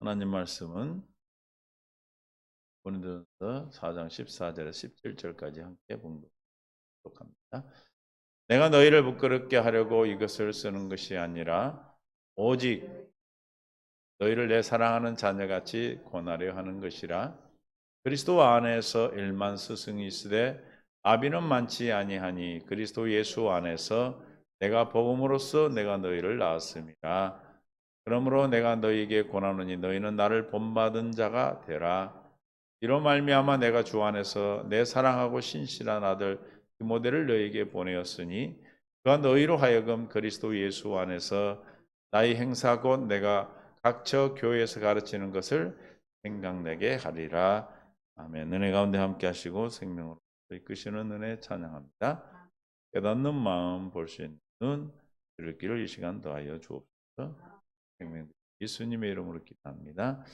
하나님 말씀은 고린도전서 4장 14절에서 17절까지 함께 봉독합니다. 내가 너희를 부끄럽게 하려고 이것을 쓰는 것이 아니라 오직 너희를 내 사랑하는 자녀같이 권하려 하는 것이라. 그리스도 안에서 일만 스승이 있으되 아비는 많지 아니하니 그리스도 예수 안에서 내가 복음으로써 내가 너희를 낳았음이라. 그러므로 내가 너희에게 권하노니 너희는 나를 본받은 자가 되라. 이로 말미암아 내가 주 안에서 내 사랑하고 신실한 아들 디모데를 너희에게 보내었으니 그가 너희로 하여금 그리스도 예수 안에서 나의 행사 곧 내가 각처 교회에서 가르치는 것을 생각내게 하리라. 아멘. 은혜 가운데 함께 하시고 생명으로 이끄시는 은혜 찬양합니다. 깨닫는 마음 볼 수 있는 눈 들을 길을 이 시간 더하여 주옵소서. 생명 예수님의 이름으로 기도합니다.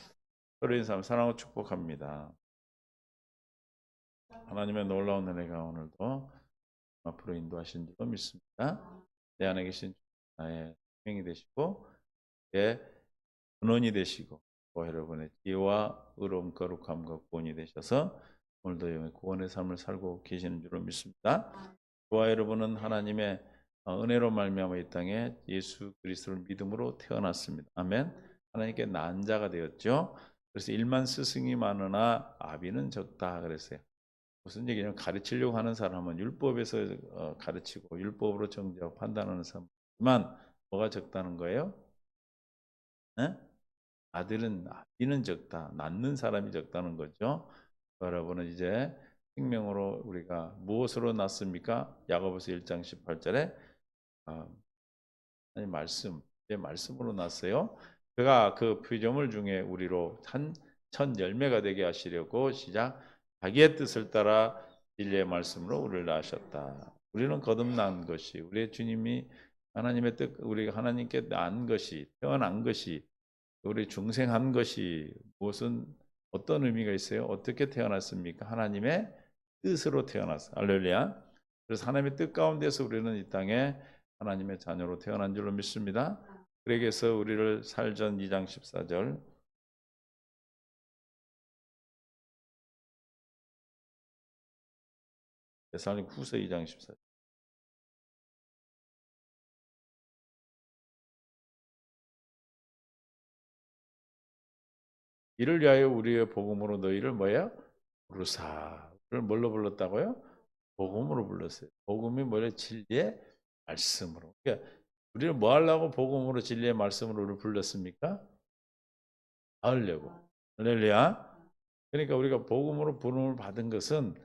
서로 인사하며 사랑하고 축복합니다. 하나님의 놀라운 은혜가 오늘도 앞으로 인도하신 줄로 믿습니다. 내 안에 계신 나의 생명이 되시고 내 근원이 되시고 또 여러분의 지혜와 의로움 거룩함과 구원이 되셔서 오늘도 영의 구원의 삶을 살고 계시는 줄로 믿습니다. 저와 여러분은 하나님의 은혜로 말미암아 이 땅에 예수 그리스도를 믿음으로 태어났습니다. 아멘. 하나님께 난 자가 되었죠. 그래서 일만 스승이 많으나 아비는 적다 그랬어요. 무슨 얘기냐면 가르치려고 하는 사람은 율법에서 가르치고 율법으로 정죄하고 판단하는 사람이지만 뭐가 적다는 거예요? 네? 아비는 적다. 낳는 사람이 적다는 거죠. 여러분은 이제 생명으로 우리가 무엇으로 낳습니까? 야고보서 1장 18절에 아니 말씀으로 낳았어요. 그가 그 피조물 중에 우리로 첫 열매가 되게 하시려고 시작 자기의 뜻을 따라 진리의 말씀으로 우리를 낳으셨다. 우리는 거듭난 것이 우리의 주님이 하나님의 뜻 우리가 하나님께 낳은 것이 태어난 것이 우리 중생한 것이 무슨 어떤 의미가 있어요? 어떻게 태어났습니까? 하나님의 뜻으로 태어났어. 할렐루야. 그래서 하나님의 뜻 가운데서 우리는 이 땅에 하나님의 자녀로 태어난 줄로 믿습니다. 그러기에서 우리를 살전 2장 14절 데살로니가후서 2장 14절 이를 위하여 우리의 복음으로 너희를 뭐예요? 부르사. 를 뭘로 불렀다고요? 복음으로 불렀어요. 복음이 뭐예요? 진리의 말씀으로. 그러니까 우리를 뭐 하려고 복음으로 진리의 말씀으로 우리를 불렀습니까? 하려고. 할렐루야. 그러니까 우리가 복음으로 부름을 받은 것은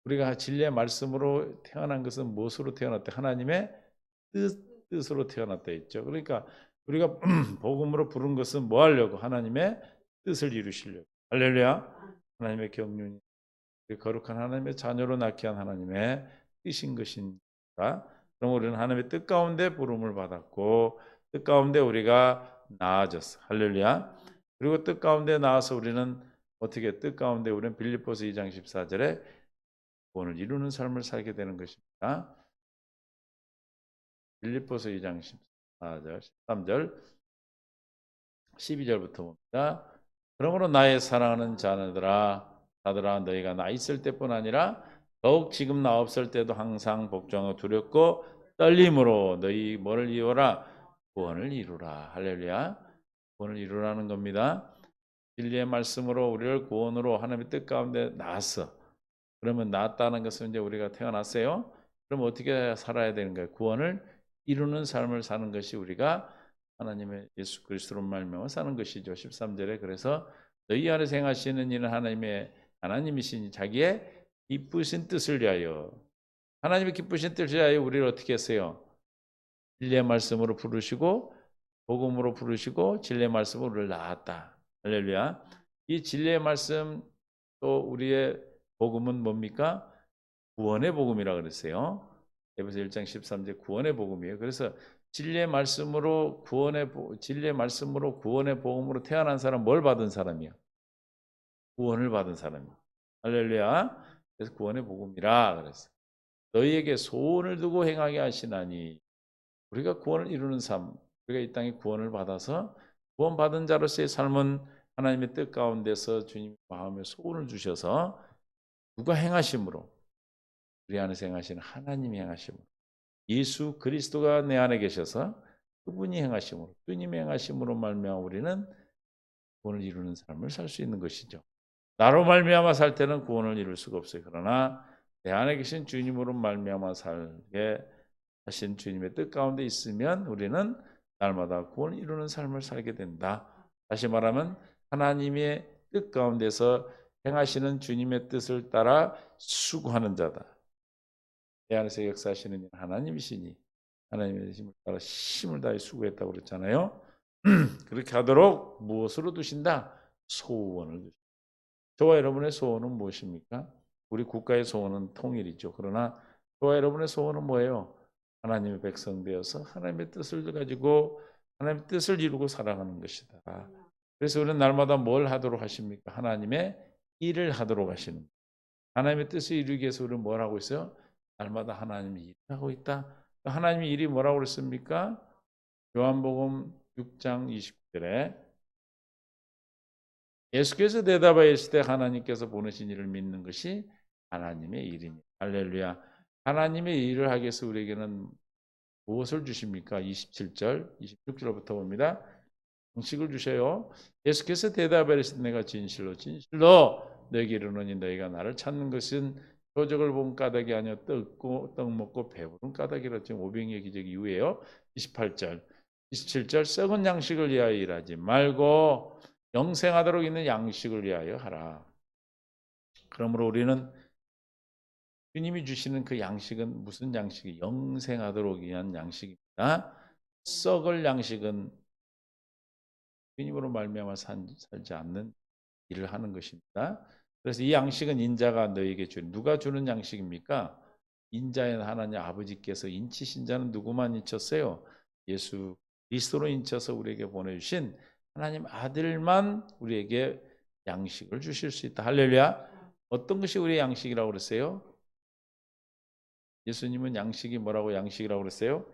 우리가 진리의 말씀으로 태어난 것은 무엇으로 태어났다? 하나님의 뜻으로 태어났다 했죠. 그러니까 우리가 복음으로 부른 것은 뭐 하려고? 하나님의 뜻을 이루시려고. 할렐루야. 하나님의 경륜이 거룩한 하나님의 자녀로 낳게 한 하나님의 뜻인 것입니다. 그럼 우리는 하나님의 뜻 가운데 부름을 받았고 뜻 가운데 우리가 나아졌어. 할렐루야. 그리고 뜻 가운데 나와서 우리는 어떻게 뜻 가운데 우리는 빌립보서 2장 14절에 구원을 이루는 삶을 살게 되는 것입니다. 빌립보서 2장 14절, 13절, 12절부터 봅니다. 그러므로 나의 사랑하는 자녀들아 너희가 나 있을 때뿐 아니라 더욱 지금 나 없을 때도 항상 복종하고 두렵고 떨림으로 너희 뭐를 이루라? 구원을 이루라. 할렐루야. 구원을 이루라는 겁니다. 진리의 말씀으로 우리를 구원으로 하나님의 뜻 가운데 낳았어. 그러면 낳았다는 것은 이제 우리가 태어났어요. 그럼 어떻게 살아야 되는 거예요? 구원을 이루는 삶을 사는 것이 우리가 하나님의 예수 그리스도로 말미암아 사는 것이죠. 13절에 그래서 너희 안에 행하시는 이는 하나님이시니 자기의 기쁘신 뜻을 위하여 하나님의 기쁘신 뜻을 위하여 우리를 어떻게 했어요? 진리의 말씀으로 부르시고 복음으로 부르시고 진리의 말씀으로 우리를 낳았다. 할렐루야. 이 진리의 말씀 또 우리의 복음은 뭡니까? 구원의 복음이라 그랬어요. 에베소 1장 13절 구원의 복음이에요. 그래서 진리의 말씀으로 구원의 복음으로 태어난 사람 뭘 받은 사람이야? 구원을 받은 사람이야. 할렐루야. 그래서 구원의 복음이라 그랬어. 너희에게 소원을 두고 행하게 하시나니 우리가 구원을 이루는 삶, 우리가 이 땅에 구원을 받아서 구원받은 자로서의 삶은 하나님의 뜻 가운데서 주님 마음에 소원을 주셔서 누가 행하심으로 우리 안에서 행하시는 하나님이 행하심으로 예수 그리스도가 내 안에 계셔서 그분이 행하심으로 주님이 행하심으로 말미암아 우리는 구원을 이루는 삶을 살 수 있는 것이죠. 나로 말미암아 살 때는 구원을 이룰 수가 없어요. 그러나 내 안에 계신 주님으로 말미암아 살게 하신 주님의 뜻 가운데 있으면 우리는 날마다 구원을 이루는 삶을 살게 된다. 다시 말하면 하나님의 뜻 가운데서 행하시는 주님의 뜻을 따라 수고하는 자다. 내 안에서 역사하시는 하나님이시니 하나님의 힘을 따라 힘을 다해 수고했다고 그랬잖아요. 그렇게 하도록 무엇으로 두신다? 소원을 두신다. 저와 여러분의 소원은 무엇입니까? 우리 국가의 소원은 통일이죠. 그러나 저와 여러분의 소원은 뭐예요? 하나님의 백성 되어서 하나님의 뜻을 가지고 하나님의 뜻을 이루고 살아가는 것이다. 그래서 우리는 날마다 뭘 하도록 하십니까? 하나님의 일을 하도록 하시는 거예요. 하나님의 뜻을 이루기 위해서 우리는 뭘 하고 있어요? 날마다 하나님이 일을 하고 있다. 하나님의 일이 뭐라고 그랬습니까? 요한복음 6장 29절에 예수께서 대답하여 이르시되 하나님께서 보내신 일을 믿는 것이 하나님의 일이니. 할렐루야. 하나님의 일을 하기 위해서 우리에게는 무엇을 주십니까? 27절, 26절부터 봅니다. 양식을 주셔요. 예수께서 대답하여 이르시되 내가 진실로 너에게 이르노니 너희가 나를 찾는 것은 표적을 본 까닭이 아니요 떡 먹고 배부른 까닭이라. 지금 오병이의 기적 이후에요. 28절, 27절 썩은 양식을 위하여 일하지 말고 영생하도록 있는 양식을 위하여 하라. 그러므로 우리는 주님이 주시는 그 양식은 무슨 양식이? 영생하도록 위한 양식입니다. 썩을 양식은 주님으로 말미암아 살지 않는 일을 하는 것입니다. 그래서 이 양식은 인자가 너에게 주는. 누가 주는 양식입니까? 인자인 하나님 아버지께서 인치신 자는 누구만 인쳤어요? 예수 그리스도로 인쳐서 우리에게 보내주신 하나님 아들만 우리에게 양식을 주실 수 있다. 할렐루야. 어떤 것이 우리의 양식이라고 그랬어요? 예수님은 양식이 뭐라고 양식이라고 그랬어요?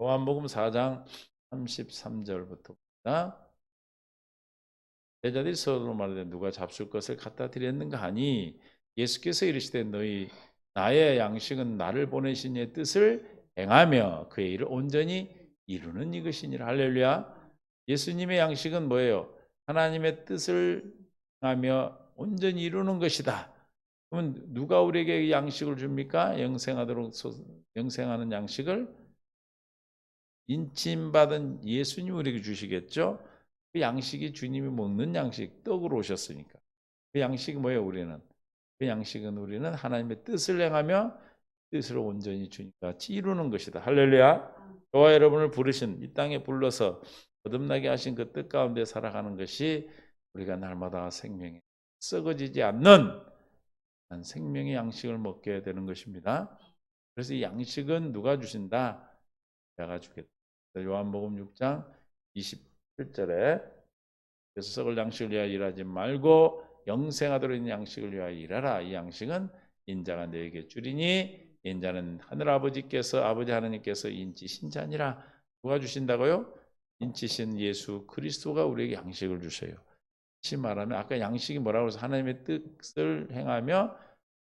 요한복음 4장 33절부터입니다. 제자들이 서로 말하되 누가 잡술 것을 갖다 드렸는가 하니 예수께서 이르시되 너희 나의 양식은 나를 보내신 이의 뜻을 행하며 그의 일을 온전히 이루는 이것이니라. 할렐루야. 예수님의 양식은 뭐예요? 하나님의 뜻을 행하며 온전히 이루는 것이다. 그러면 누가 우리에게 양식을 줍니까? 영생하는 양식을 인침받은 예수님이 우리에게 주시겠죠? 그 양식이 주님이 먹는 양식, 떡으로 오셨으니까. 그 양식이 뭐예요, 우리는? 그 양식은 우리는 하나님의 뜻을 행하며 뜻을 온전히 주님같이 이루는 것이다. 할렐루야. 저와 여러분을 부르신 이 땅에 불러서 거듭나게 하신 그 뜻 가운데 살아가는 것이 우리가 날마다 생명에 썩어지지 않는 생명의 양식을 먹게 되는 것입니다. 그래서 이 양식은 누가 주신다? 내가 주겠다. 요한복음 6장 27절에 그래서 썩을 양식을 위하여 일하지 말고 영생하도록 있는 양식을 위하여 일하라. 이 양식은 인자가 너에게 주리니 인자는 하늘아버지께서 아버지 하나님께서 인치신 자니라. 누가 주신다고요? 인치신 예수 그리스도가 우리에게 양식을 주셔요. 다시 말하면 아까 양식이 뭐라고 해서 하나님의 뜻을 행하며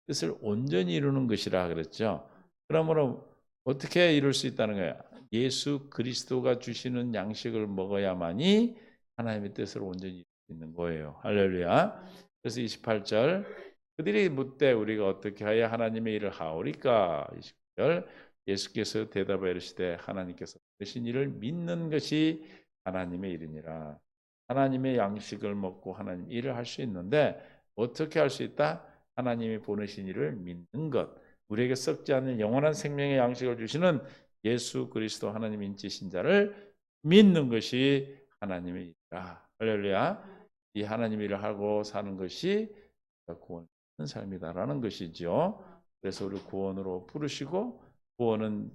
뜻을 온전히 이루는 것이라 그랬죠. 그러므로 어떻게 이룰 수 있다는 거예요? 예수 그리스도가 주시는 양식을 먹어야만이 하나님의 뜻을 온전히 이룰 수 있는 거예요. 할렐루야. 그래서 28절 그들이 묻되 우리가 어떻게 하여 하나님의 일을 하오리까? 29절 예수께서 대답하여 이르시되 하나님께서 하신 일을 믿는 것이 하나님의 일이니라. 하나님의 양식을 먹고 하나님 일을 할 수 있는데 어떻게 할 수 있다? 하나님이 보내신 일을 믿는 것. 우리에게 썩지 않는 영원한 생명의 양식을 주시는 예수 그리스도 하나님 인치신 자를 믿는 것이 하나님의 일이다. 할렐루야. 이 하나님 일을 하고 사는 것이 구원의 삶이다라는 것이죠. 그래서 우리 구원으로 부르시고 구원은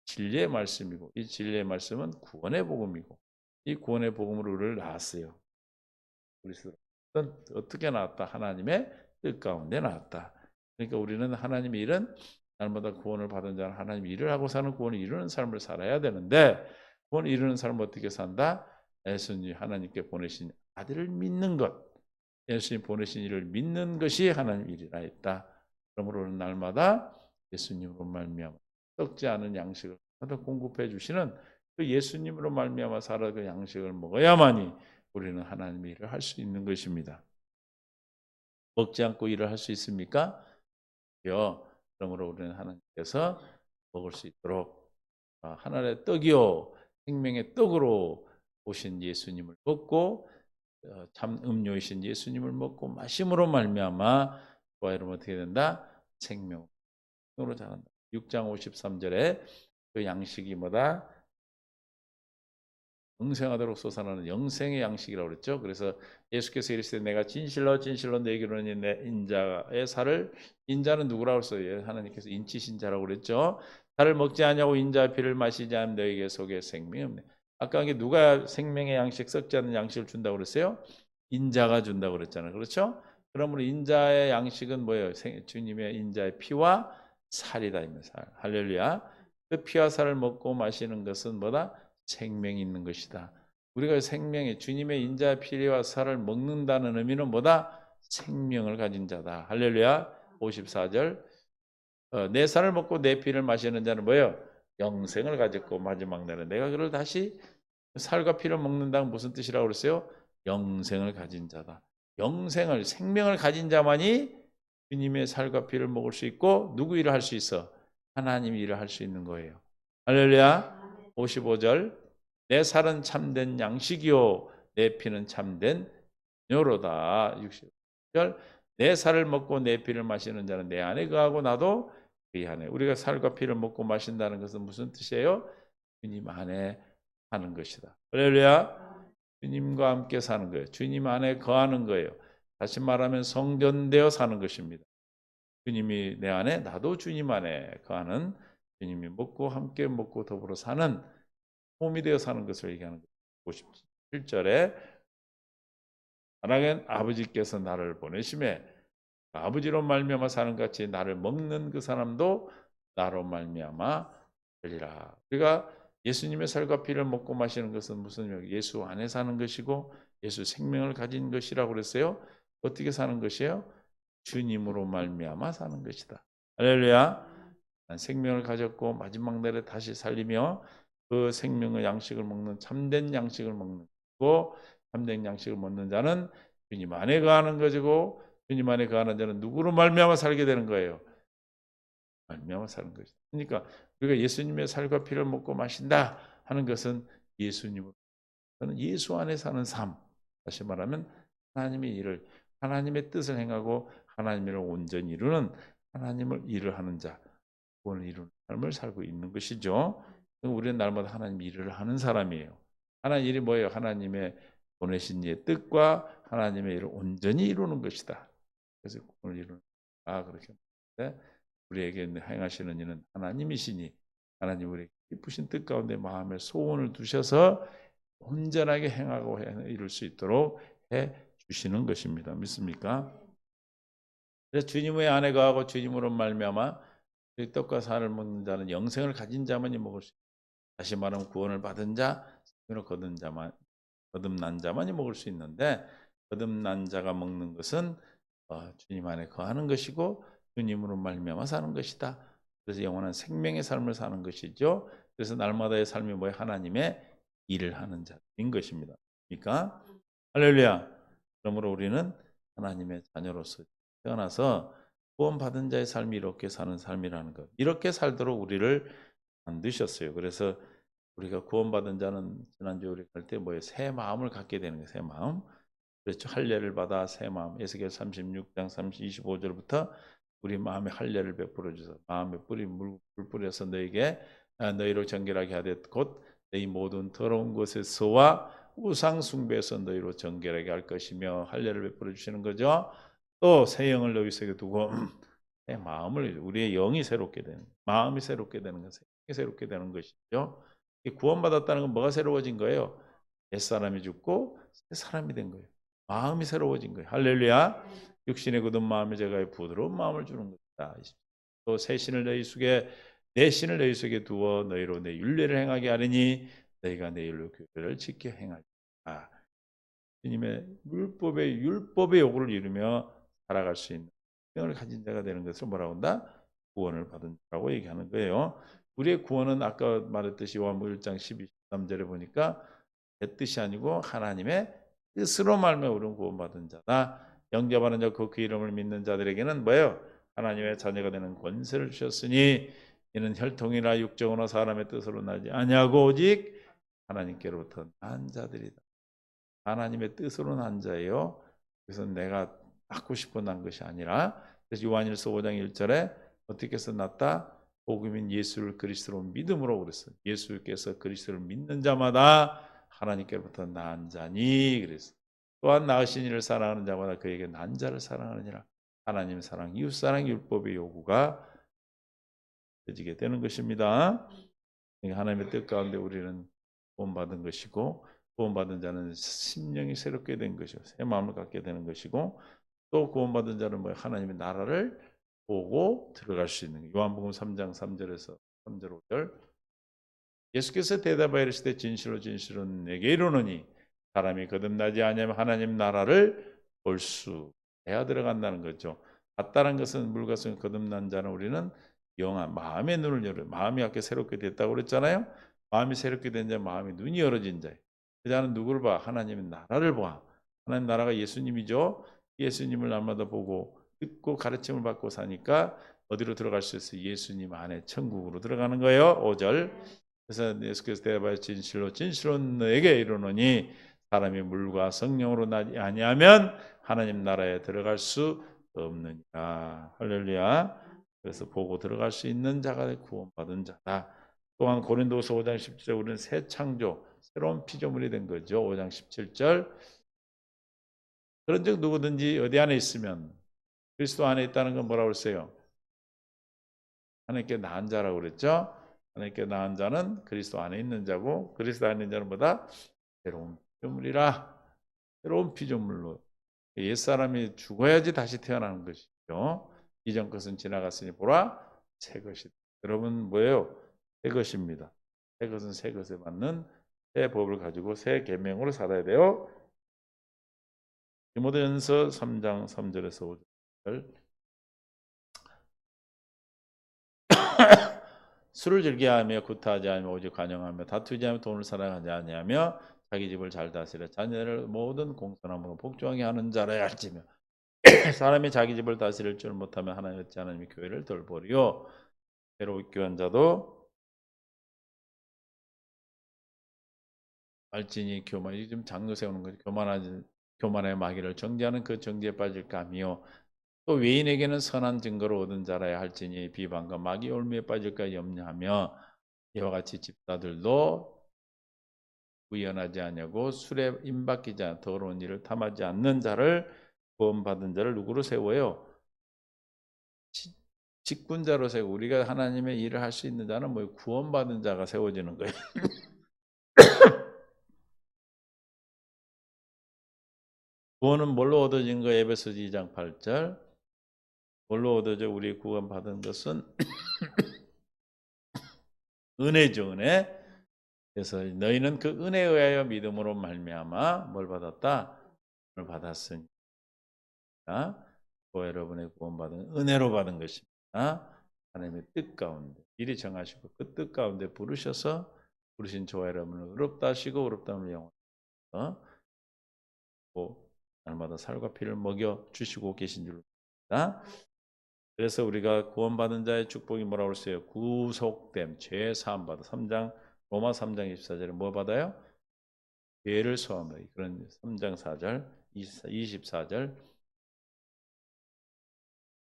진리의 말씀이고 이 진리의 말씀은 구원의 복음이고 이 구원의 복음으로 우리를 낳았어요. 그리스도는 어떻게 낳았다? 하나님의 뜻 가운데 낳았다. 그러니까 우리는 하나님의 일은 날마다 구원을 받은 자는 하나님의 일을 하고 사는 구원을 이루는 삶을 살아야 되는데 구원을 이루는 삶을 어떻게 산다? 예수님 하나님께 보내신 아들을 믿는 것, 예수님 보내신 이를 믿는 것이 하나님 일이라 했다. 그러므로 날마다 예수님으로 말미암아 썩지 않은 양식을 공급해 주시는 그 예수님으로 말미암아 살아 그 양식을 먹어야만이 우리는 하나님의 일을 할 수 있는 것입니다. 먹지 않고 일을 할 수 있습니까? 그러므로 우리는 하나님께서 먹을 수 있도록 하늘의 떡이요 생명의 떡으로 오신 예수님을 먹고 참 음료이신 예수님을 먹고 마심으로 말미암아 저와 여러분 어떻게 된다? 생명으로 자란다. 6장 53절에 그 양식이 뭐다? 영생하도록 솟아나는 영생의 양식이라고 그랬죠. 그래서 예수께서 이르시되 내가 진실로 진실로 너희에게 이르노니 내 인자의 살을, 인자는 누구라고 했어요? 하나님께서 인치신 자라고 그랬죠. 살을 먹지 아니하고 인자의 피를 마시지 않으면 너희에게 속에 생명이 없네. 아까 이게 누가 생명의 양식, 썩지 않는 양식을 준다고 그랬어요? 인자가 준다고 그랬잖아요. 그렇죠? 그러므로 인자의 양식은 뭐예요? 주님의 인자의 피와 살이다. 살. 할렐루야. 그 피와 살을 먹고 마시는 것은 뭐다? 생명이 있는 것이다. 우리가 생명의 주님의 인자의 피와 살을 먹는다는 의미는 뭐다? 생명을 가진 자다. 할렐루야. 54절. 내 살을 먹고 내 피를 마시는 자는 뭐예요? 영생을 가졌고 마지막 날에 내가 그를 다시 살과 피를 먹는다는 무슨 뜻이라고 그랬어요? 영생을 가진 자다. 영생을, 생명을 가진 자만이 주님의 살과 피를 먹을 수 있고 누구 일을 할 수 있어? 하나님 일을 할 수 있는 거예요. 할렐루야. 55절. 내 살은 참된 양식이요 내 피는 참된 녀로다. 60절. 내 살을 먹고 내 피를 마시는 자는 내 안에 거하고 나도 그 안에. 우리가 살과 피를 먹고 마신다는 것은 무슨 뜻이에요? 주님 안에 하는 것이다. 할렐루야. 주님과 함께 사는 거예요. 주님 안에 거하는 거예요. 다시 말하면 성전되어 사는 것입니다. 주님이 내 안에, 나도 주님 안에 거하는, 주님이 먹고 함께 먹고 더불어 사는 몸이 되어 사는 것을 얘기하는 거예요. 57절에 하나님 아버지께서 나를 보내심에 아버지로 말미암아 사는 같이 나를 먹는 그 사람도 나로 말미암아 되리라. 우리가 예수님의 살과 피를 먹고 마시는 것은 무슨 의미예요? 예수 안에 사는 것이고 예수 생명을 가진 것이라고 그랬어요. 어떻게 사는 것이에요? 주님으로 말미암아 사는 것이다. 할렐루야. 생명을 가졌고 마지막 날에 다시 살리며 그 생명의 양식을 먹는 참된 양식을 먹는 거고 참된 양식을 먹는 자는 주님 안에 거하는 것이고 주님 안에 거하는 자는 누구로 말미암아 살게 되는 거예요. 말미암아 사는 것이다. 그러니까 우리가 예수님의 살과 피를 먹고 마신다 하는 것은 예수님으로 저는 예수 안에 사는 삶. 다시 말하면 하나님의 일을 하나님의 뜻을 행하고 하나님을 온전히 이루는 하나님을 일을 하는 자, 구원을 이루는 삶을 살고 있는 것이죠. 우리는 날마다 하나님 일을 하는 사람이에요. 하나님 일이 뭐예요? 하나님의 보내신 이의 뜻과 하나님의 일을 온전히 이루는 것이다. 그래서 구원을 이루는 그렇게 우리에게 행하시는 이는 하나님이시니 하나님 우리 기쁘신 뜻 가운데 마음에 소원을 두셔서 온전하게 행하고 이룰 수 있도록 해 주시는 것입니다. 믿습니까? 그래서 주님의 안에 거하고 주님으로 말미암아 떡과 살을 먹는 자는 영생을 가진 자만이 먹을 수 있다. 다시 말하면 구원을 받은 자, 생명을 거듭난 자만이 먹을 수 있는데 거듭난 자가 먹는 것은 주님 안에 거하는 것이고 주님으로 말미암아 사는 것이다. 그래서 영원한 생명의 삶을 사는 것이죠. 그래서 날마다의 삶이 뭐예요? 하나님의 일을 하는 자인 것입니다. 그러니까 할렐루야. 그러므로 우리는 하나님의 자녀로서 태어나서 구원받은 자의 삶이 이렇게 사는 삶이라는 것. 이렇게 살도록 우리를 만드셨어요. 그래서 우리가 구원받은 자는 지난주에 우리 갈 때 뭐예요? 새 마음을 갖게 되는 거예요. 새 마음. 그렇죠. 할례를 받아 새 마음. 에스겔 36장 25절부터 우리 마음에 할례를 베풀어 주셔서 마음에 물 뿌려서 너희에게 너희를 정결하게 하되 곧 너희 모든 더러운 것에서와 우상 숭배에서 너희로 정결하게 할 것이며 할례를 베풀어 주시는 거죠. 또 새 영을 너희 속에 두고 새 마음을 우리의 영이 새롭게 되는 마음이 새롭게 되는 것, 생이 새롭게 되는 것이죠. 구원받았다는 건 뭐가 새로워진 거예요? 옛사람이 죽고 새 사람이 된 거예요. 마음이 새로워진 거예요. 할렐루야. 육신의 굳은 마음에 제가 부드러운 마음을 주는 것이다. 또 새 신을 너희 속에 내 신을 너희 속에 두어 너희로 내 율례를 행하게 하리니 너희가 내 율로 교회를 지켜 행하리라. 주님의 율법의 요구를 이루며 살아갈 수 있는 생명을 가진 자가 되는 것을 뭐라고 한다? 구원을 받은 자라고 얘기하는 거예요. 우리의 구원은 아까 말했듯이 요한복음 1장 12, 13절에 보니까 내 뜻이 아니고 하나님의 뜻으로 말며 우리는 구원받은 자다. 영접하는 자 그 이름을 믿는 자들에게는 뭐예요? 하나님의 자녀가 되는 권세를 주셨으니 이는 혈통이나 육정이나 사람의 뜻으로 나지 아니하고 오직 하나님께로부터 난 자들이다. 하나님의 뜻으로 난 자예요. 그래서 내가 낳고 싶어 난 것이 아니라, 그래서 요한일서 5장 1절에 어떻게 해서 낳다? 복음인 예수를 그리스도로 믿음으로 그랬어요. 예수께서 그리스도를 믿는 자마다 하나님께로부터 난 자니 그랬어요. 또한 낳으신 이를 사랑하는 자마다 그에게 난 자를 사랑하느니라. 하나님 사랑, 이웃 사랑, 율법의 요구가 되지게 되는 것입니다. 하나님의 뜻 가운데 우리는 구원받은 것이고, 구원받은 자는 심령이 새롭게 된 것이고 새 마음을 갖게 되는 것이고, 또 구원받은 자는 뭐 하나님의 나라를 보고 들어갈 수 있는 요한복음 3장 3절에서 3절 5절 예수께서 대답하여 이르시되 진실로 진실로 내게 이르노니 사람이 거듭나지 아니하면 하나님 나라를 볼 수 해야 들어간다는 거죠. 봤다는 것은 물과 성이 거듭난 자는 우리는 영한 마음의 눈을 열어 마음이 아까 새롭게 됐다고 그랬잖아요. 마음이 새롭게 된 자, 마음이 눈이 열어진 자예요. 그 자는 누구를 봐? 하나님의 나라를 봐. 하나님 나라가 예수님이죠. 예수님을 날마다 보고 듣고 가르침을 받고 사니까 어디로 들어갈 수 있어요? 예수님 안에 천국으로 들어가는 거예요. 5절. 그래서 예수께서 대답하여 진실로 진실로 너에게 이르노니 사람이 물과 성령으로 나지 아니하면 하나님 나라에 들어갈 수 없느니라. 할렐루야. 그래서 보고 들어갈 수 있는 자가 구원받은 자다. 또한 고린도서 5장 17절 우리는 새 창조, 새로운 피조물이 된 거죠. 5장 17절. 그런즉 누구든지 어디 안에 있으면 그리스도 안에 있다는 건 뭐라고 그랬어요? 하나님께 나은 자라고 그랬죠. 하나님께 나은 자는 그리스도 안에 있는 자고, 그리스도 안에 있는 자는 뭐다? 새로운 피조물이라. 새로운 피조물로 옛사람이 죽어야지 다시 태어나는 것이죠. 이전 것은 지나갔으니 보라 새 것이다. 여러분 뭐예요? 새 것입니다. 새 것은 새 것에 맞는 새 법을 가지고 새 계명으로 살아야 돼요. 디모데전서 3장 3절에서 5절 술을 즐겨하며 구타하지 않으며 오직 관용하며 다투지 않으며 돈을 사랑하지 아니하며 자기 집을 잘 다스려 자녀를 모든 공손함으로 복종하게 하는 자라야 할지며 사람이 자기 집을 다스릴 줄 못하면 하나님 어찌 하나님이 교회를 돌보리요. 새로 교한 자도 알진이 교만, 지금 장로 세우는 거죠. 교만의 마귀를 정죄하는 그 정죄에 빠질까 하며 또 외인에게는 선한 증거를 얻은 자라야 할지니 비방과 마귀 올무에 빠질까 염려하며 이와 같이 집사들도 구연하지 아니하고 술에 임박이지 않아 더러운 일을 탐하지 않는 자를 구원받은 자를 누구로 세워요? 직분자로 세우고 우리가 하나님의 일을 할 수 있는 자는 뭐 구원받은 자가 세워지는 거예요. 구원은 뭘로 얻어진 거예요? 에베소서 2장 8절. 뭘로 얻어져? 우리 구원받은 것은 은혜죠, 은혜. 그래서 너희는 그 은혜에 의하여 믿음으로 말미암아 뭘 받았다? 뭘 받았으니 여러분의 구원받은 은혜로 받은 것입니다. 하나님의 뜻 가운데 미리 정하시고 그 뜻 가운데 부르신 저와 여러분을 의롭다 하시고 의롭다함을 영원히 날마다 살과 피를 먹여 주시고 계신 줄로 믿습니다. 그래서 우리가 구원받은 자의 축복이 뭐라고 그랬어요? 구속됨, 죄 사함 받아. 로마 3장 24절에 뭐 받아요? 죄를 소함하여. 그런 3장 4절, 24절.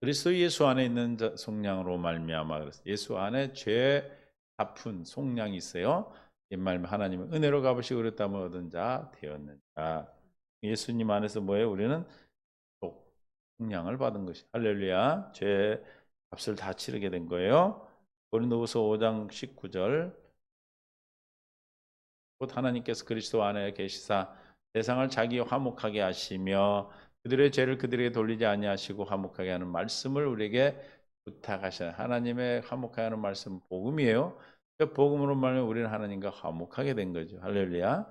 그리스도 예수 안에 있는 속량으로 말미암아 그래서 예수 안에 죄 갚은 속량이 있어요. 이 말 하나님은 은혜로 갚으시고 그랬다면 얻은 자 되었느니라. 예수님 안에서 뭐예요? 우리는 속량을 받은 것이 할렐루야. 죄 값을 다 치르게 된 거예요. 고린도후서 5장 19절 곧 하나님께서 그리스도 안에 계시사 세상을 자기 화목하게 하시며 그들의 죄를 그들에게 돌리지 아니하시고 화목하게 하는 말씀을 우리에게 부탁하시는 하나님의 화목하게 하는 말씀 복음이에요. 그 복음으로 말하면 우리는 하나님과 화목하게 된 거죠. 할렐루야.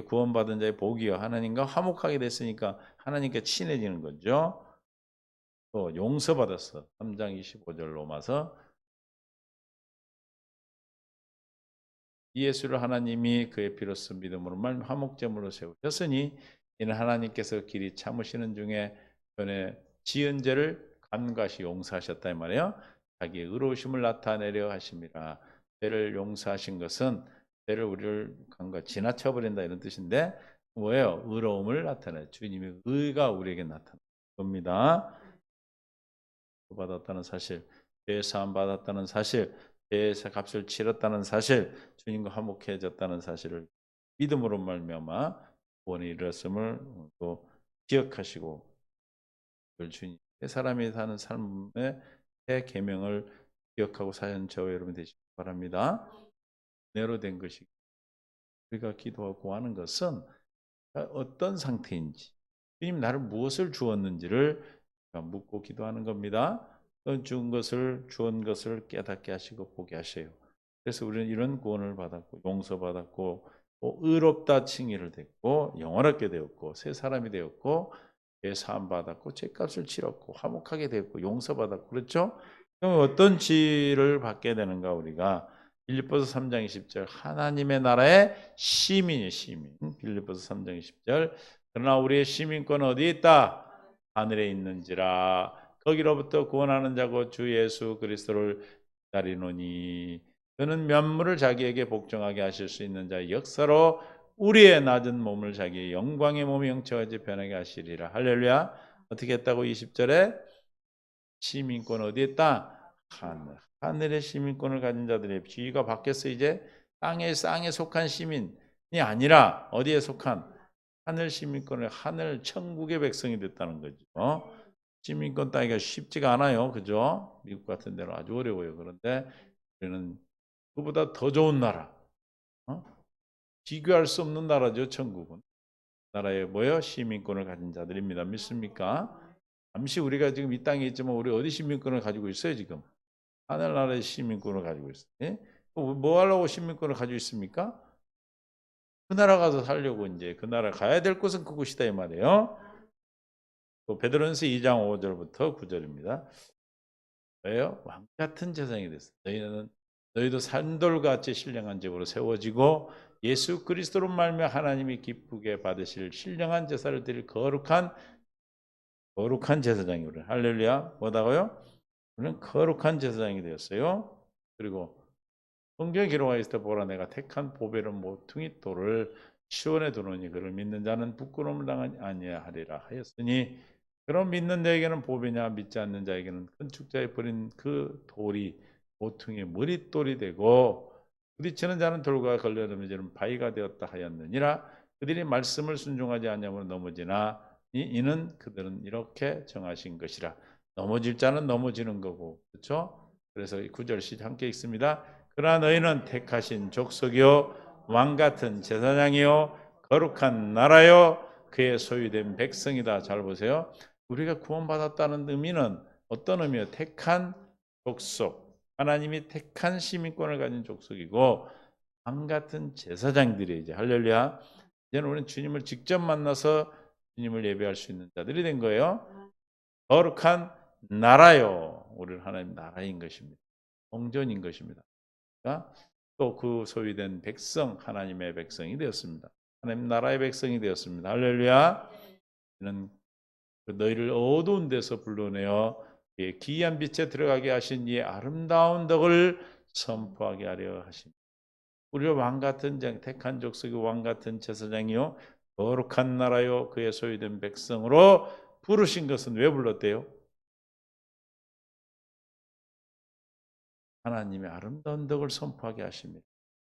구원받은 자의 복이요. 하나님과 화목하게 됐으니까 하나님께 친해지는 거죠. 또 용서받았어. 3장 25절 로마서. 이 예수를 하나님이 그의 피로써 믿음으로 말 화목제물로 세우셨으니 이는 하나님께서 길이 참으시는 중에 전에 지은 죄를 간과시 용서하셨다 이 말이에요. 자기의 의로우심을 나타내려 하심이라. 죄를 용서하신 것은 죄를 우리를 간과 지나쳐 버린다 이런 뜻인데 뭐예요? 의로움을 나타내. 주님의 의가 우리에게 나타나는 겁니다. 받았다는 사실, 죄 사함 받았다는 사실, 죄의 값을 치렀다는 사실, 주님과 화목해졌다는 사실을 믿음으로 말미암아 구원에 이르렀음을 또 기억하시고 주님 사람이 사는 삶의 새 계명을 기억하고 사는 저와 여러분 되시기 바랍니다. 내로 된 것이 우리가 기도하고 하는 것은 어떤 상태인지 주님 나를 무엇을 주었는지를 묻고 기도하는 겁니다. 주은 것을 깨닫게 하시고 보게 하셔요. 그래서 우리는 이런 구원을 받았고 용서받았고 의롭다 칭의를 됐고 영원하게 되었고 새 사람이 되었고 죄 사함 받았고 죄값을 치렀고 화목하게 되었고 용서받았고 그렇죠? 그럼 어떤 지를 받게 되는가 우리가 빌립보서 3장 20절 하나님의 나라의 시민이에요. 시민. 빌립보서 3장 20절 그러나 우리의 시민권은 어디에 있다? 하늘에 있는지라 거기로부터 구원하는 자고 주 예수 그리스도를 기다리노니 그는 면물을 자기에게 복종하게 하실 수 있는 자의 역사로 우리의 낮은 몸을 자기의 영광의 몸에 영체하지 변하게 하시리라. 할렐루야. 어떻게 했다고 20절에 시민권 어디에 있다? 하늘의 시민권을 가진 자들의 지위가 바뀌었어. 이제 땅에 속한 시민이 아니라 어디에 속한 하늘 시민권을 하늘 천국의 백성이 됐다는 거죠. 시민권 따기가 쉽지가 않아요. 그죠? 미국 같은 데는 아주 어려워요. 그런데 우리는 그보다 더 좋은 나라, 비교할 수 없는 나라죠. 천국은. 나라에 뭐요? 시민권을 가진 자들입니다. 믿습니까? 잠시 우리가 지금 이 땅에 있지만 우리 어디 시민권을 가지고 있어요? 지금 하늘나라의 시민권을 가지고 있어요. 예? 뭐 하려고 시민권을 가지고 있습니까? 그 나라 가서 살려고 이제 그 나라 가야 될 곳은 그곳이다 이 말이에요. 또 베드로전서 2장 5절부터 9절입니다. 왜요? 왕 같은 제사장이 됐어. 너희도 산돌같이 신령한 집으로 세워지고 예수 그리스도로 말미암아 하나님이 기쁘게 받으실 신령한 제사를 드릴 거룩한 제사장이오라. 할렐루야. 뭐다고요? 우리는 거룩한 제사장이 되었어요. 그리고 성경에 기록하여 있을 때 보라 내가 택한 보배를 모퉁이 돌을 시온에 두노니 그를 믿는 자는 부끄러움을 당하지 아니하리라 하였으니 그럼 믿는 자에게는 보배냐 믿지 않는 자에게는 건축자의 버린 그 돌이 모퉁이의 머릿돌이 되고 부딪히는 자는 돌과 걸려 넘어지는 바위가 되었다 하였느니라. 그들이 말씀을 순종하지 않냐므로 넘어지나 이는 그들은 이렇게 정하신 것이라. 넘어질 자는 넘어지는 거고 그렇죠? 그래서 9절 함께 읽습니다. 그러나 너희는 택하신 족속이요 왕같은 제사장이요 거룩한 나라요 그의 소유된 백성이다. 잘 보세요. 우리가 구원받았다는 의미는 어떤 의미예요? 택한 족속. 하나님이 택한 시민권을 가진 족속이고 왕같은 제사장들이 이제 할렐루야. 이제는 우리는 주님을 직접 만나서 주님을 예배할 수 있는 자들이 된 거예요. 거룩한 나라요. 우리는 하나님 나라인 것입니다. 성전인 것입니다. 또 그 소유된 백성, 하나님의 백성이 되었습니다. 하나님 나라의 백성이 되었습니다. 할렐루야. 이는 너희를 어두운 데서 불러내어 기이한 빛에 들어가게 하신 이 아름다운 덕을 선포하게 하려 하십니다. 우리를 왕같은 택한 족속이 왕같은 제사장이요 거룩한 나라요 그의 소유된 백성으로 부르신 것은 왜 불렀대요? 하나님의 아름다운 덕을 선포하게 하십니다.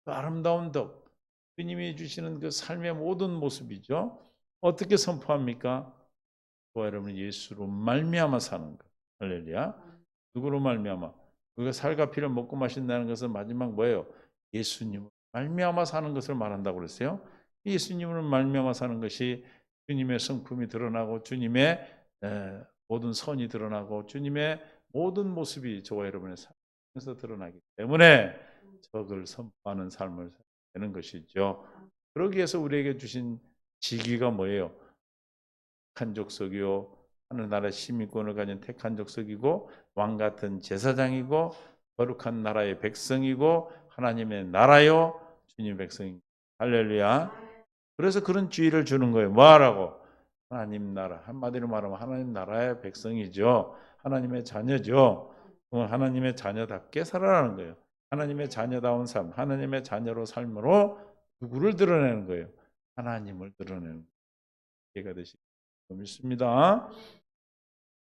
그 아름다운 덕, 주님이 주시는 그 삶의 모든 모습이죠. 어떻게 선포합니까? 저와 여러분 예수로 말미암아 사는 것. 할렐루야. 누구로 말미암아? 우리가 살과 피를 먹고 마신다는 것은 마지막 뭐예요? 예수님으로 말미암아 사는 것을 말한다고 그랬어요. 예수님으로 말미암아 사는 것이 주님의 성품이 드러나고 주님의 모든 선이 드러나고 주님의 모든 모습이 저와 여러분의 삶에서 드러나기 때문에 저걸 선포하는 삶을 되는 것이죠. 그러기 위해서 우리에게 주신 직위가 뭐예요? 택한 족속이요, 하늘나라 시민권을 가진 택한 족속이고, 왕 같은 제사장이고, 거룩한 나라의 백성이고, 하나님의 나라요, 주님 백성입니다. 할렐루야. 그래서 그런 지위를 주는 거예요. 뭐 하라고? 하나님 나라. 한마디로 말하면 하나님 나라의 백성이죠. 하나님의 자녀죠. 하나님의 자녀답게 살아가는 거예요. 하나님의 자녀다운 삶, 하나님의 자녀로 삶으로 누구를 드러내는 거예요? 하나님을 드러내는 기회가 되시길 믿습니다.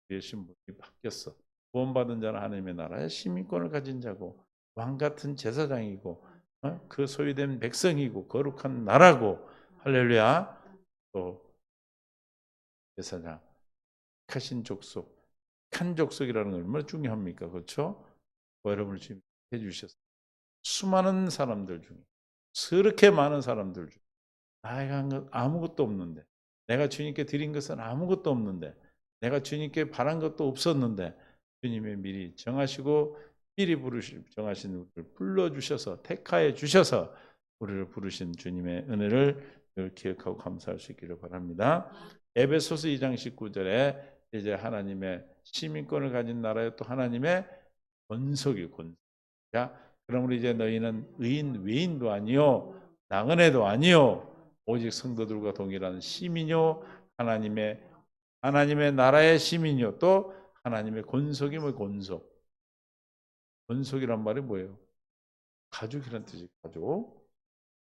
우리의 신분이 바뀌었어. 구원받은 자는 하나님의 나라의 시민권을 가진 자고, 왕 같은 제사장이고, 그 소유된 백성이고, 거룩한 나라고. 할렐루야. 또 제사장, 택하신 족속, 택한 족속이라는 건 얼마나 중요합니까? 그렇죠? 여러분을 주님 해주셨어요. 수많은 사람들 중에, 그렇게 많은 사람들 중에 나에게 한 것 아무것도 없는데, 내가 주님께 드린 것은 아무것도 없는데, 내가 주님께 바란 것도 없었는데, 주님이 미리 정하시고 미리 정하신 우리를 불러주셔서 택하여 주셔서 우리를 부르신 주님의 은혜를 기억하고 감사할 수 있기를 바랍니다. 에베소서 2장 19절에 이제 하나님의 시민권을 가진 나라에 또 하나님의 권속이 권속. 자, 그러므로 이제 너희는 의인 외인도 아니요 나그네도 아니요 오직 성도들과 동일한 시민요 하나님의 나라의 시민요 또 하나님의 권속이 뭐 권속. 권속이란 말이 뭐예요? 가족이란 뜻이 가족.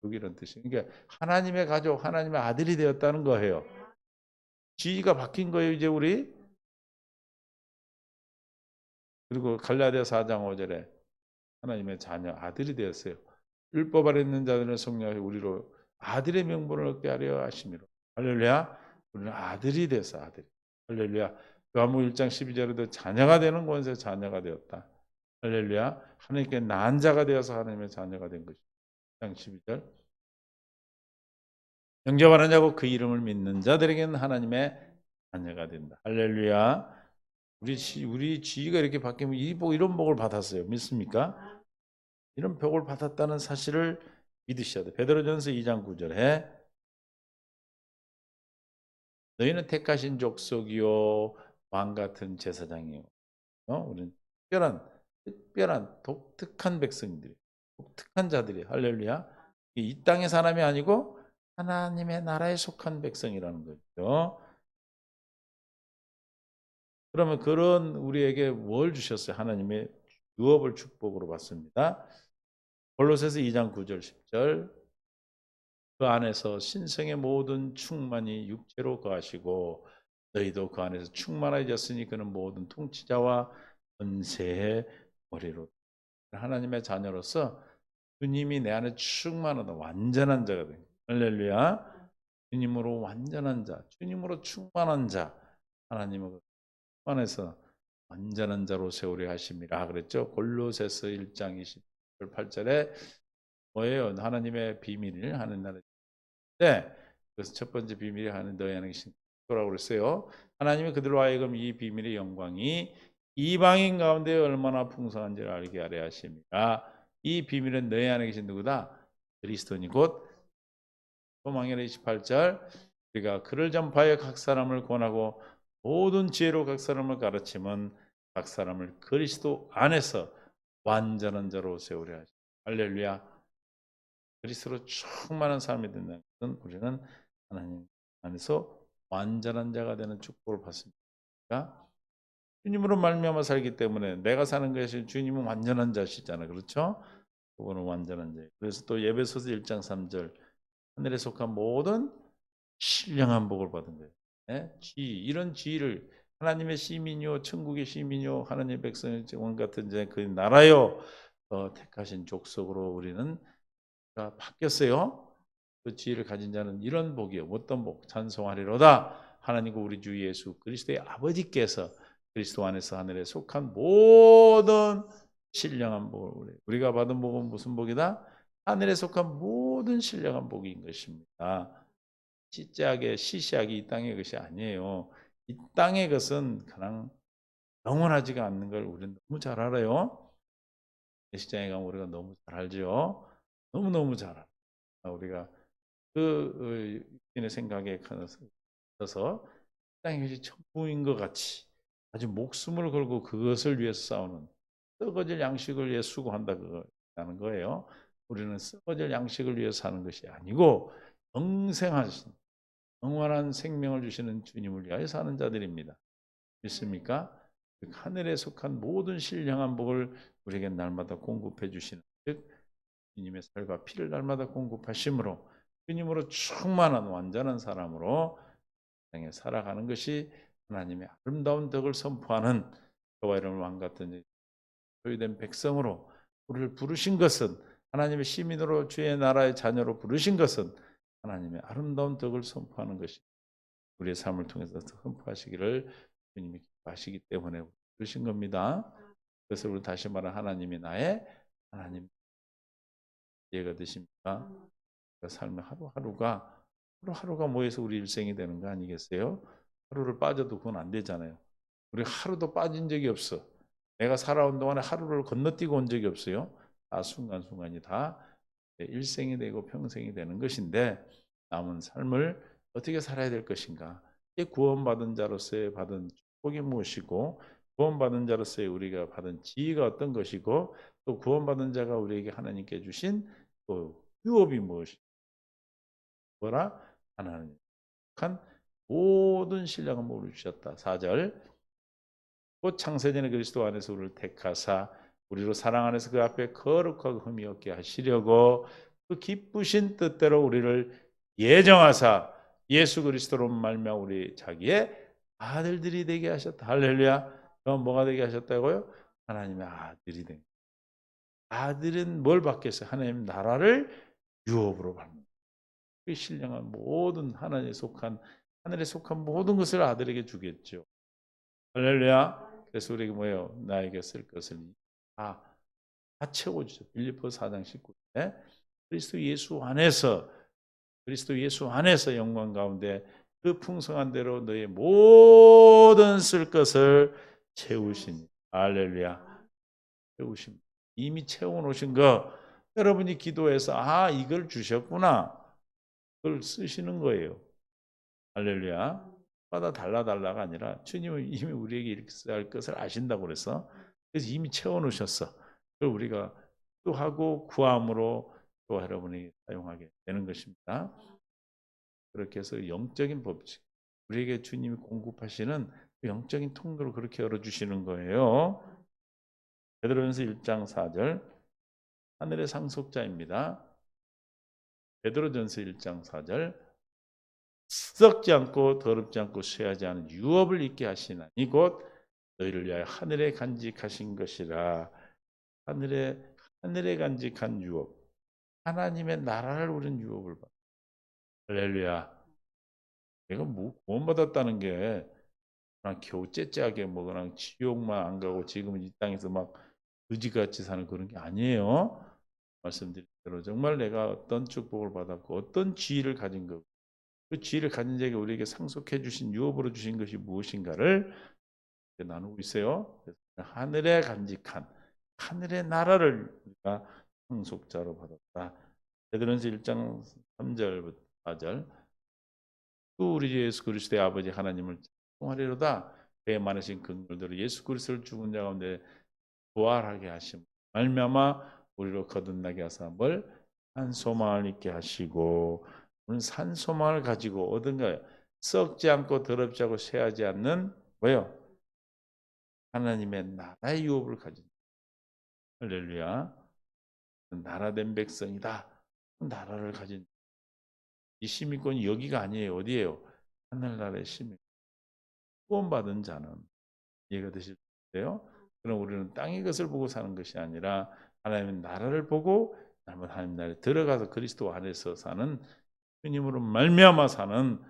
가족이란 뜻이. 그러니까 하나님의 가족, 하나님의 아들이 되었다는 거예요. 지위가 바뀐 거예요, 이제 우리. 그리고 갈라디아서 4장 5절에 하나님의 자녀, 아들이 되었어요. 율법 아래 있는 자들은 성령하여 우리로 아들의 명분을 얻게 하려 하심이로. 할렐루야. 우리는 아들이 됐어, 아들이. 할렐루야. 요한복음 1장 12절에도 자녀가 되는 권세 자녀가 되었다. 할렐루야. 하나님께 낳은 자가 되어서 하나님의 자녀가 된 것이다. 1장 12절. 영접하는 자고 그 이름을 믿는 자들에게는 하나님의 자녀가 된다. 할렐루야. 우리 지위가 이렇게 바뀌면 이런 복을 받았어요. 믿습니까? 이런 복을 받았다는 사실을 믿으셔야 돼. 베드로전서 2장 9절에 너희는 택하신 족속이요 왕 같은 제사장이요. 우리는 특별한 독특한 백성들이, 독특한 자들이. 할렐루야. 이 땅의 사람이 아니고 하나님의 나라에 속한 백성이라는 거죠. 그러면 그런 우리에게 뭘 주셨어요? 하나님의 유업을 축복으로 받습니다. 골로새서 2장 9절 10절 그 안에서 신성의 모든 충만이 육체로 거하시고 너희도 그 안에서 충만해졌으니 그는 모든 통치자와 권세의 머리로. 하나님의 자녀로서 주님이 내 안에 충만하다 완전한 자가 됩니다. 할렐루야. 주님으로 완전한 자, 주님으로 충만한 자, 하나님으로 충만해서 완전한 자로 세우려 하심이라 그랬죠. 골로새서 1장 28절에 뭐예요? 하나님의 비밀을 하는 나라. 네, 그래서 첫 번째 비밀이 하는 너희 안에 계신 그리스도라고 그랬어요. 하나님이 그들로 하여금 이 비밀의 영광이 이방인 가운데 얼마나 풍성한지를 알게 하려 하십니다. 이 비밀은 너희 안에 계신 누구다? 그리스도니 곧 소망의 28절 우리가 그를 전파해 각 사람을 권하고 모든 지혜로 각 사람을 가르치면 각 사람을 그리스도 안에서 완전한 자로 세우려 하십니다. 할렐루야. 그리스도로 충만한 삶이 된다는 것은 우리는 하나님 안에서 완전한 자가 되는 축복을 받습니다. 주님으로 말미암아 살기 때문에 내가 사는 것이 주님은 완전한 자시잖아요. 그렇죠? 그분은 완전한 자예요. 그래서 또 에베소서 1장 3절 하늘에 속한 모든 신령한 복을 받은 거예요. 네? 이런 지위를 하나님의 시민요, 천국의 시민요, 하나님의 백성의 원 같은 그 나라요, 택하신 족속으로 우리는 바뀌었어요. 그 지혜를 가진 자는 이런 복이요. 어떤 복? 찬송하리로다. 하나님과 우리 주 예수 그리스도의 아버지께서 그리스도 안에서 하늘에 속한 모든 신령한 복을 우리가 받은 복은 무슨 복이다? 하늘에 속한 모든 신령한 복인 것입니다. 시시하게 이 땅의 것이 아니에요. 이 땅의 것은 그냥 영원하지가 않는 걸 우리는 너무 잘 알아요. 시장에 가면 우리가 너무 잘 알죠. 너무너무 잘 알아요. 우리가 육신의 생각에 커서 땅이 것이 천부인 것 같이 아주 목숨을 걸고 그것을 위해서 싸우는 썩어질 양식을 위해 수고한다는 거예요. 우리는 썩어질 양식을 위해 사는 것이 아니고 영생하신 영원한 생명을 주시는 주님을 위하여 사는 자들입니다. 믿습니까? 하늘에 속한 모든 신령한 복을 우리에게 날마다 공급해 주시는 즉 주님의 살과 피를 날마다 공급하심으로 주님으로 충만한 완전한 사람으로 세상에 살아가는 것이 하나님의 아름다운 덕을 선포하는 저와 이런 왕 같은 소유된 백성으로 우리를 부르신 것은 하나님의 시민으로 주의 나라의 자녀로 부르신 것은 하나님의 아름다운 덕을 선포하는 것이 우리의 삶을 통해서 선포하시기를 주님이 기뻐하시기 때문에 부르신 겁니다. 그래서 우리 다시 말해 하나님이 나의 하나님 이해가 되십니까? 삶의 하루하루가 모여서 우리 일생이 되는 거 아니겠어요? 하루를 빠져도 그건 안 되잖아요. 우리 하루도 빠진 적이 없어. 내가 살아온 동안에 하루를 건너뛰고 온 적이 없어요. 다 순간순간이 다 일생이 되고 평생이 되는 것인데 남은 삶을 어떻게 살아야 될 것인가? 구원받은 자로서의 받은 축복이 무엇이고 구원받은 자로서의 우리가 받은 지위가 어떤 것이고 또 구원받은 자가 우리에게 하나님께 주신 또 유업이 무엇이고 뭐라? 하나님 한 모든 신령한 복을 주셨다. 4절 곧 창세전에 그리스도 안에서 우리를 택하사 우리로 사랑 안에서 그 앞에 거룩하고 흠이 없게 하시려고 그 기쁘신 뜻대로 우리를 예정하사 예수 그리스도로 말미암아 우리 자기의 아들들이 되게 하셨다. 할렐루야. 그럼 뭐가 되게 하셨다고요? 하나님의 아들이 된. 아들은 뭘 받겠어요? 하나님 나라를 유업으로 받는. 그 신령한 모든 하나님에 속한 하늘에 속한 모든 것을 아들에게 주겠죠. 할렐루야. 그래서 우리에게 뭐예요? 나에게 쓸 것을 다 채워주죠. 빌립보 4장 19절에 그리스도 예수 안에서 영광 가운데 그 풍성한 대로 너의 모든 쓸 것을 채우시니 할렐루야. 채우십니다. 이미 채워놓으신 거 여러분이 기도해서 이걸 주셨구나. 그걸 쓰시는 거예요. 할렐루야. 마다 달라가 아니라 주님은 이미 우리에게 이렇게 써야 할 것을 아신다고 그래서 그래서 이미 채워놓으셨어. 그걸 우리가 또 하고 구함으로 또 여러분이 사용하게 되는 것입니다. 그렇게 해서 영적인 법칙 우리에게 주님이 공급하시는 영적인 통로를 그렇게 열어주시는 거예요. 베드로전서 1장 4절 하늘의 상속자입니다. 베드로전서 1장 4절 썩지 않고 더럽지 않고 쇠하지 않은 유업을 있게 하시나니 곧 너희를 위하여 하늘에 간직하신 것이라. 하늘에 간직한 유업 하나님의 나라를 우린 유업을 받아. 할렐루야. 내가 구원받았다는 게 그냥 겨우 째째하게 그냥 지옥만 안 가고 지금은 이 땅에서 막 의지같이 사는 그런 게 아니에요. 말씀드린 대로 정말 내가 어떤 축복을 받았고 어떤 지위를 가진 거 그 지위를 가진 자에게 우리에게 상속해 주신 유업으로 주신 것이 무엇인가를 나누고 있어요. 그래서 하늘에 간직한 하늘의 나라를 우리가 상속자로 받았다. 베드로전서 1장 3절부터 4절 또 우리 예수 그리스도의 아버지 하나님을 찬송하리로다. 그의 많으신 긍휼대로 예수 그리스도를 죽은 자 가운데 부활하게 하심 말미암아 우리로 거듭나게 하사 뭘 한 소망을 있게 하시고 우리는 산 소망을 가지고 얻은가요? 썩지 않고 더럽지 않고 쇠하지 않는 뭐요? 하나님의 나라의 유업을 가진 할렐루야. 나라된 백성이다. 나라를 가진 이 시민권이 여기가 아니에요. 어디예요? 하늘나라의 시민. 구원받은 자는 이해가 되실까요? 그럼 우리는 땅의 것을 보고 사는 것이 아니라 하나님의 나라를 보고 하나님 나라에 들어가서 그리스도 안에서 사는 주님으로 말미암아 사는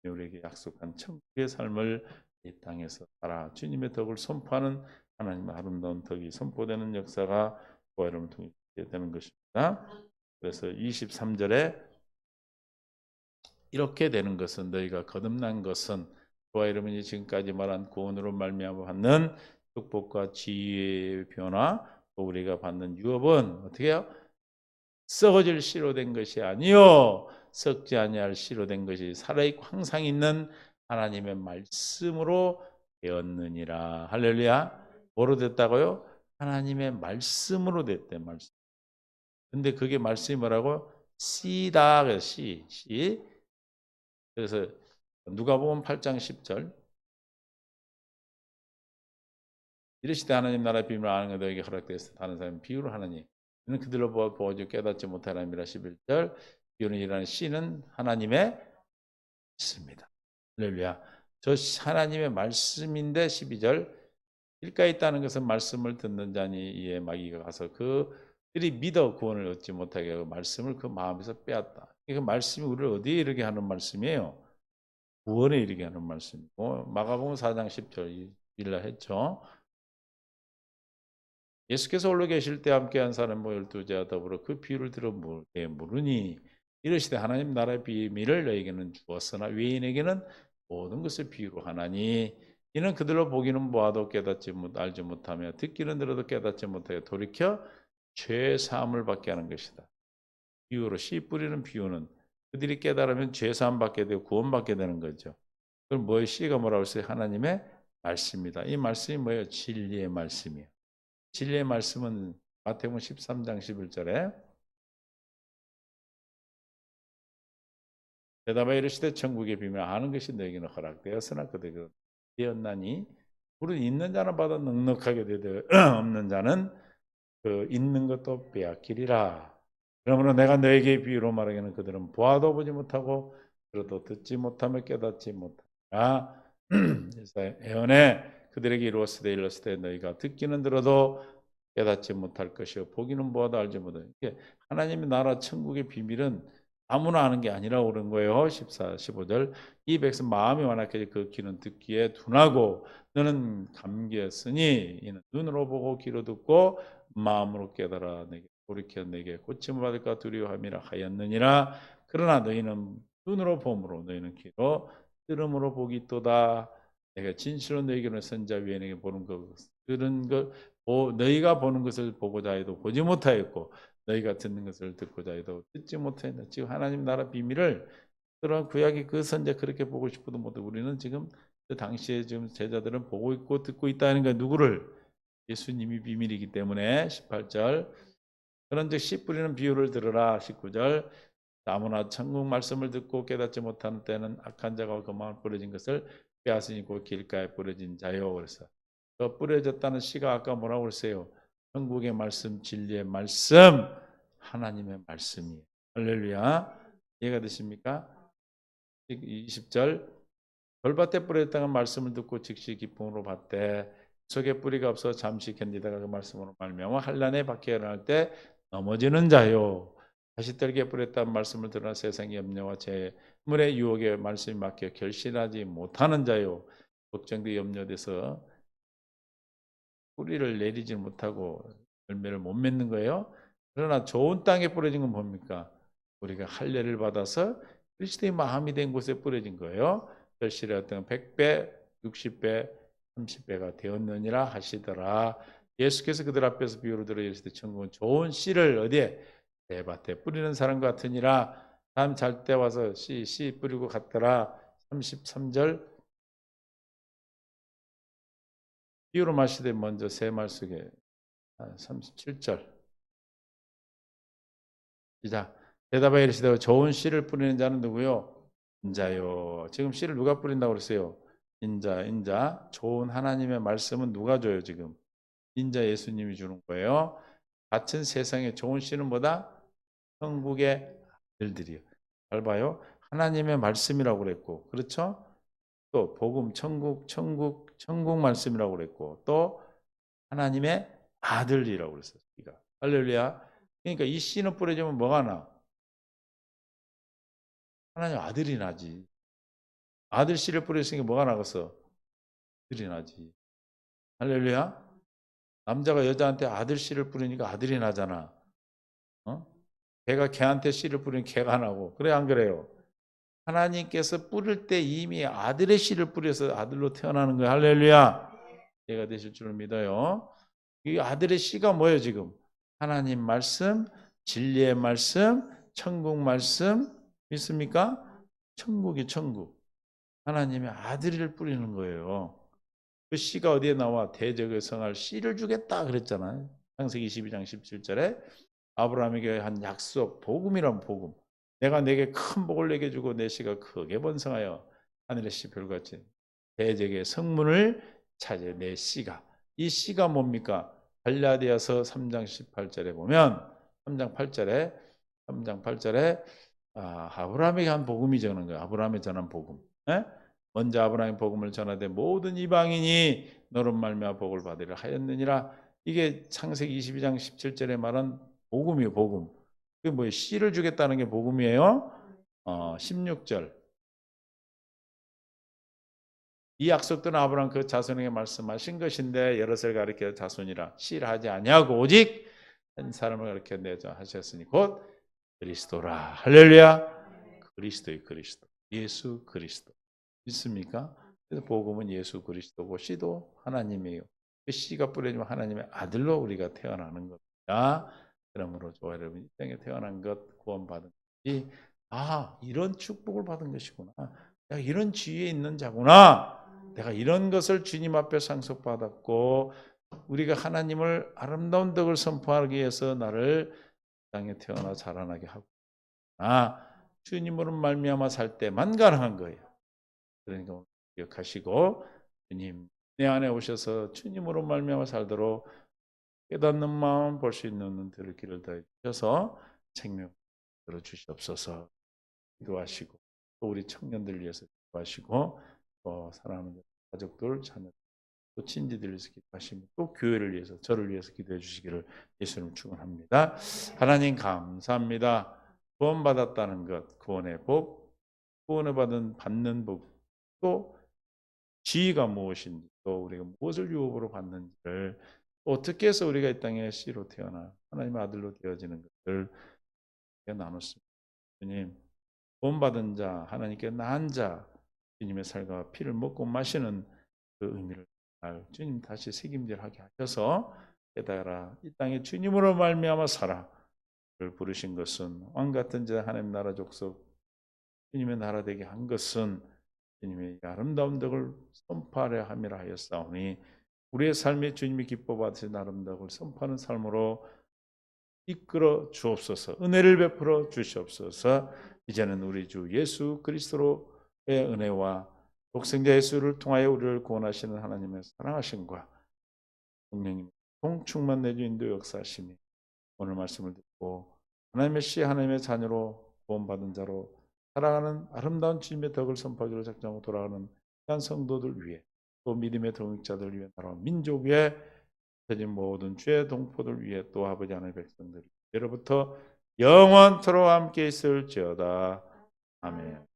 우리에게 약속한 천국의 삶을 이 땅에서 살아 주님의 덕을 선포하는 하나님의 아름다운 덕이 선포되는 역사가 저와 여러분을 통해 되는 것입니다. 그래서 23절에 이렇게 되는 것은 너희가 거듭난 것은 저와 여러분이 지금까지 말한 구원으로 말미암아 받는 축복과 지혜의 변화 또 우리가 받는 유업은 어떻게 해요? 썩어질 씨로 된 것이 아니요 썩지 아니할 씨로 된 것이 살아있고 항상 있는 하나님의 말씀으로 되었느니라. 할렐루야. 뭐로 됐다고요? 하나님의 말씀으로 됐대. 말씀. 근데 그게 말씀이 뭐라고? 씨다. 그래서 씨. 그래서 누가복음 8장 10절 이르시되 하나님 나라의 비밀을 아는 것 너에게 허락되었으 다른 사람은 비유를 하느니 이는 그들로 보아주 깨닫지 못하나니라. 11절 비유는 이라는 씨는 하나님의 말씀입니다. 할렐루야. 저 하나님의 말씀인데 12절 길가에 있다는 것은 말씀을 듣는 자니 이에 마귀가 가서 그들이 믿어 구원을 얻지 못하게 하고 말씀을 그 마음에서 빼앗다. 그 말씀이 우리를 어디에 이르게 하는 말씀이에요? 구원에 이르게 하는 말씀이고 마가복음 4장 10절 일라 했죠. 예수께서 홀로 계실 때 함께한 사람 뭐 12제와 더불어 그 비유를 들어 물으니 이르시되 하나님 나라의 비밀을 너에게는 주었으나 외인에게는 모든 것을 비유로 하나니 이는 그들로 보기는 보아도 깨닫지 알지 못하며 듣기는 들어도 깨닫지 못하여 돌이켜 죄 사함을 받게 하는 것이다. 비유로 씨 뿌리는 비유는 그들이 깨달으면 죄 사함 받게 되고 구원 받게 되는 거죠. 그럼 뭐예요? 씨가 뭐라고 했어요? 하나님의 말씀이다. 이 말씀이 뭐예요? 진리의 말씀이에요. 진리의 말씀은 마태복음 13장 11절에 대답하여 이르시되 천국의 비밀을 아는 것이 너에게는 허락되었으나 그들에게 되었나니 우리 있는 자는 받아 넉넉하게 되되 없는 자는 그 있는 것도 빼앗기리라. 그러므로 내가 너에게 비유로 말하기는 그들은 보아도 보지 못하고 들어도 듣지 못하며 깨닫지 못하라. 애언에 그들에게 이루었으되 일렀으되 너희가 듣기는 들어도 깨닫지 못할 것이요 보기는 보아도 알지 못하는. 하나님의 나라 천국의 비밀은 아무나 아는 게 아니라고 그런 거예요. 14, 15절 이 백성 마음이 완악해져 그 귀는 듣기에 둔하고 너는 감기였으니 이는 눈으로 보고 귀로 듣고 마음으로 깨달아 내게 돌이켜 내게 고침을 받을까 두려워함이라 하였느니라. 그러나 너희는 눈으로 봄으로 너희는 귀로 들음으로 보기 또다. 내가 진실로 너희에게는 선자 위에 보는 것 들은 것 너희가 보는 것을 보고자 해도 보지 못하였고 너희가 듣는 것을 듣고자 해도 듣지 못했다. 지금 하나님 나라 비밀을 그런 구약의 그 선자 그렇게 보고 싶어도 못해. 우리는 지금 그 당시에 지금 제자들은 보고 있고 듣고 있다는 거 누구를? 예수님이 비밀이기 때문에 18절 그런즉 씨 뿌리는 비유를 들으라. 19절 아무나 천국 말씀을 듣고 깨닫지 못하는 때는 악한 자가 그 마음을 뿌려진 것을 빼앗으니 곧 길가에 뿌려진 자요. 그래서 그 뿌려졌다는 씨가 아까 뭐라고 그랬어요? 천국의 말씀, 진리의 말씀, 하나님의 말씀이에요. 할렐루야. 이해가 되십니까? 20절 돌밭에 뿌려졌다는 말씀을 듣고 즉시 기쁨으로 받되 속에 뿌리가 없어 잠시 견디다가 그 말씀으로 말미암아 환난에 박해 일어날 때 넘어지는 자요. 다시 떨게 뿌렸다는 말씀을 들으나 세상의 염려와 재물의 유혹에 말씀이 막혀 결실하지 못하는 자요. 걱정돼 염려돼서 뿌리를 내리지 못하고 열매를 못 맺는 거예요. 그러나 좋은 땅에 뿌려진 건 뭡니까? 우리가 할례를 받아서 그리스도의 마음이 된 곳에 뿌려진 거예요. 결실의 어떤 100배, 60배, 30배가 되었느니라 하시더라. 예수께서 그들 앞에서 비유를 들어 이르시되 천국은 좋은 씨를 어디에? 대밭에 뿌리는 사람 같으니라. 다음 잘 때 와서 씨 뿌리고 갔더라. 33절 비유로 마시되 먼저 새 말 속에 37절 시작 대답하여 이르시되 좋은 씨를 뿌리는 자는 누구요? 인자요. 지금 씨를 누가 뿌린다고 그랬어요? 인자. 좋은 하나님의 말씀은 누가 줘요 지금? 인자 예수님이 주는 거예요. 같은 세상에 좋은 씨는 뭐다? 천국의 아들들이요. 잘 봐요. 하나님의 말씀이라고 그랬고 그렇죠? 또 복음, 천국 말씀이라고 그랬고 또 하나님의 아들이라고 그랬어요. 할렐루야. 그러니까 이 씨는 뿌려지면 뭐가 나? 하나님 아들이 나지. 아들 씨를 뿌렸으니까 뭐가 나겠어? 아들이 나지. 할렐루야. 남자가 여자한테 아들 씨를 뿌리니까 아들이 나잖아. 개가 개한테 씨를 뿌리면 개가 나고. 그래 안 그래요? 하나님께서 뿌릴 때 이미 아들의 씨를 뿌려서 아들로 태어나는 거예요. 할렐루야. 이해가 되실 줄 믿어요. 이 아들의 씨가 뭐예요 지금? 하나님 말씀, 진리의 말씀, 천국 말씀 믿습니까? 천국이 천국. 하나님의 아들을 뿌리는 거예요. 그 씨가 어디에 나와? 대적의 성할 씨를 주겠다 그랬잖아요. 창세기 22장 17절에 아브라함에게 한 약속, 복음이란 복음. 내가 내게 큰 복을 내게 주고 내 씨가 크게 번성하여 하늘의 씨별같이 대적의 성문을 차지해 내 씨가. 이 씨가 뭡니까? 갈라디아서 3장 18절에 보면 3장 8절에 아브라함에게 한 복음이 전한 거예요. 아브라함에 전한 복음. 예? 먼저 아브라함의 복음을 전하되 모든 이방인이 너로 말미암아 복을 받으리라 하였느니라. 이게 창세기 22장 17절에 말한 복음이에요. 복음. 그게 뭐예요? 씨를 주겠다는 게 복음이에요. 16절. 이 약속들은 아브라함 그 자손에게 말씀하신 것인데 여럿을 가리켜 자손이라 씨를 하지 아니하고 오직 한 사람을 가리켜 내자 하셨으니 곧 그리스도라. 할렐루야. 그리스도의 그리스도. 예수 그리스도. 믿습니까? 그래서 복음은 예수 그리스도고 씨도 하나님이에요. 그 씨가 뿌려지면 하나님의 아들로 우리가 태어나는 겁니다. 그러므로 저 여러분 이 땅에 태어난 것 구원받은 것이 이런 축복을 받은 것이구나. 내가 이런 지위에 있는 자구나. 내가 이런 것을 주님 앞에 상속받았고 우리가 하나님을 아름다운 덕을 선포하기 위해서 나를 땅에 태어나 자라나게 하고 주님으로 말미암아 살 때만 가능한 거예요. 그러니까 기억하시고 주님 내 안에 오셔서 주님으로 말미암아 살도록 깨닫는 마음 볼 수 있는 눈들을 길을 다해 주셔서 생명 들어 주시옵소서. 기도하시고 또 우리 청년들 위해서 기도하시고 또 사랑하는 가족들 자녀 또 친지들 위해서 기도하시고 또 교회를 위해서 저를 위해서 기도해 주시기를 예수님 축원합니다. 하나님 감사합니다. 구원받았다는 것, 구원의 복, 구원을 받는 복, 또 지위가 무엇인지, 또 우리가 무엇을 유업으로 받는지를 어떻게 해서 우리가 이 땅에 씨로 태어나 하나님의 아들로 되어지는 것을 나눴습니다. 주님, 구원받은 자, 하나님께 낳은 자, 주님의 살과 피를 먹고 마시는 그 의미를 주님 다시 책임질하게 하셔서 깨달아 이 땅에 주님으로 말미암아 살아를 부르신 것은 왕 같은 자 하나님 나라 족속 주님의 나라 되게 한 것은 주님의 아름다운 덕을 선포하려 함이라 하였사오니 우리의 삶에 주님이 기뻐 받으신 아름다움을 선포하는 삶으로 이끌어 주옵소서. 은혜를 베풀어 주시옵소서. 이제는 우리 주 예수 그리스도의 은혜와 독생자 예수를 통하여 우리를 구원하시는 하나님의 사랑하심과 성령님의 통충만 내주 인도 역사하심이 오늘 말씀을 듣고 하나님의 씨 하나님의 자녀로 구원받은 자로 살아가는 아름다운 주님의 덕을 선포하기로 작정하고 돌아가는 한 성도들 위해 또 믿음의 동역자들 위해 나라 민족 위에 펴진 모든 죄의 동포들 위해 또 아버지 하나님의 백성들 위로부터 영원토록 함께 있을지어다. 아멘.